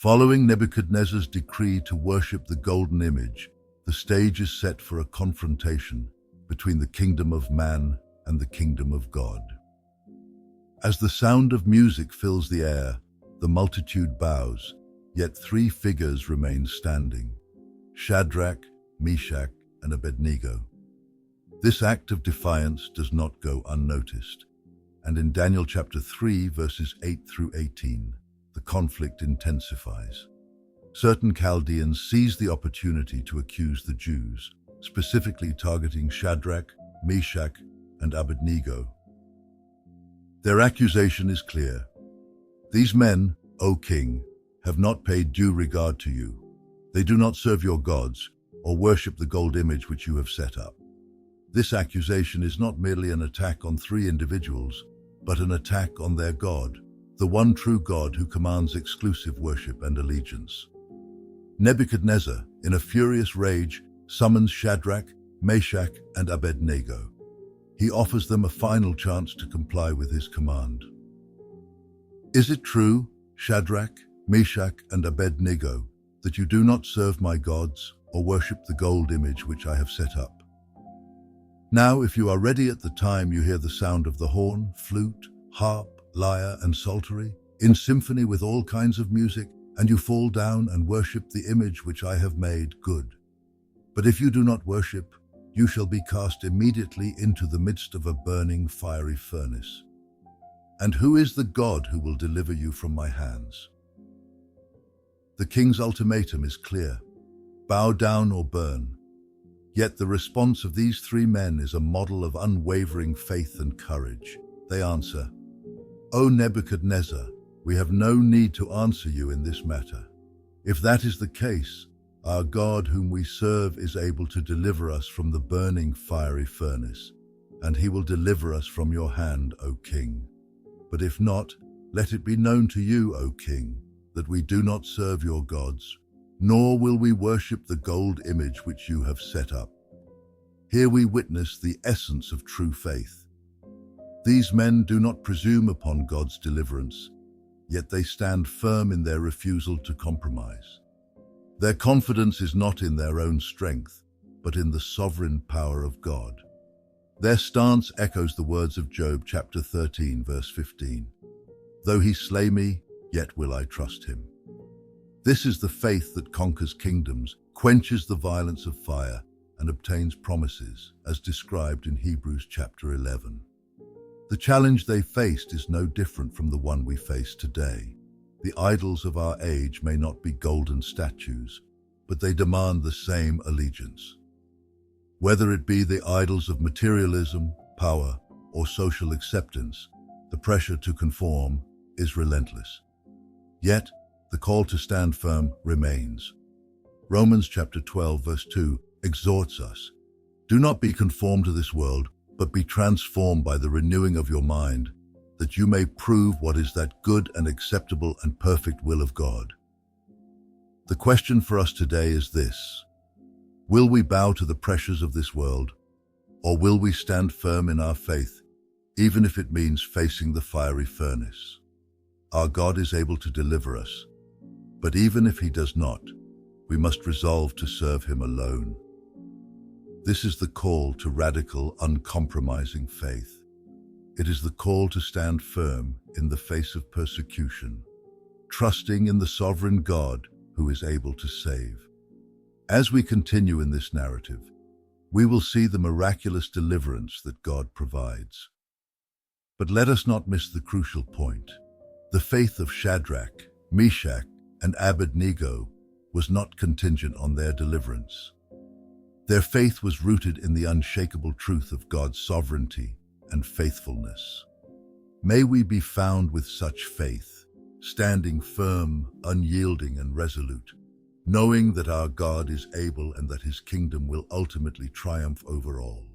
Following Nebuchadnezzar's decree to worship the golden image, the stage is set for a confrontation between the kingdom of man and the kingdom of God. As the sound of music fills the air, the multitude bows, yet three figures remain standing: Shadrach, Meshach, and Abed-Nego. This act of defiance does not go unnoticed, and in Daniel chapter 3, verses 8 through 18, the conflict intensifies. Certain Chaldeans seize the opportunity to accuse the Jews, specifically targeting Shadrach, Meshach, and Abed-Nego. Their accusation is clear. These men, O king, have not paid due regard to you. They do not serve your gods or worship the gold image which you have set up. This accusation is not merely an attack on three individuals, but an attack on their God, the one true God who commands exclusive worship and allegiance. Nebuchadnezzar, in a furious rage, summons Shadrach, Meshach, and Abed-Nego. He offers them a final chance to comply with his command. Is it true, Shadrach, Meshach, and Abed-Nego, that you do not serve my gods or worship the gold image which I have set up? Now, if you are ready at the time you hear the sound of the horn, flute, harp, lyre, and psaltery, in symphony with all kinds of music, and you fall down and worship the image which I have made, good. But if you do not worship, you shall be cast immediately into the midst of a burning fiery furnace. And who is the God who will deliver you from my hands? The king's ultimatum is clear: bow down or burn. Yet the response of these three men is a model of unwavering faith and courage. They answer, O Nebuchadnezzar, we have no need to answer you in this matter. If that is the case, our God whom we serve is able to deliver us from the burning fiery furnace, and he will deliver us from your hand, O king. But if not, let it be known to you, O king, that we do not serve your gods, nor will we worship the gold image which you have set up. Here we witness the essence of true faith. These men do not presume upon God's deliverance, yet they stand firm in their refusal to compromise. Their confidence is not in their own strength, but in the sovereign power of God. Their stance echoes the words of Job chapter 13, verse 15. Though he slay me, yet will I trust him. This is the faith that conquers kingdoms, quenches the violence of fire, and obtains promises, as described in Hebrews chapter 11. The challenge they faced is no different from the one we face today. The idols of our age may not be golden statues, but they demand the same allegiance. Whether it be the idols of materialism, power, or social acceptance, the pressure to conform is relentless. Yet, the call to stand firm remains. Romans chapter 12, verse 2 exhorts us, do not be conformed to this world, but be transformed by the renewing of your mind, that you may prove what is that good and acceptable and perfect will of God. The question for us today is this: will we bow to the pressures of this world, or will we stand firm in our faith, even if it means facing the fiery furnace? Our God is able to deliver us, but even if he does not, we must resolve to serve him alone. This is the call to radical, uncompromising faith. It is the call to stand firm in the face of persecution, trusting in the sovereign God who is able to save. As we continue in this narrative, we will see the miraculous deliverance that God provides. But let us not miss the crucial point. The faith of Shadrach, Meshach, and Abed-Nego was not contingent on their deliverance. Their faith was rooted in the unshakable truth of God's sovereignty and faithfulness. May we be found with such faith, standing firm, unyielding, and resolute, knowing that our God is able and that his kingdom will ultimately triumph over all.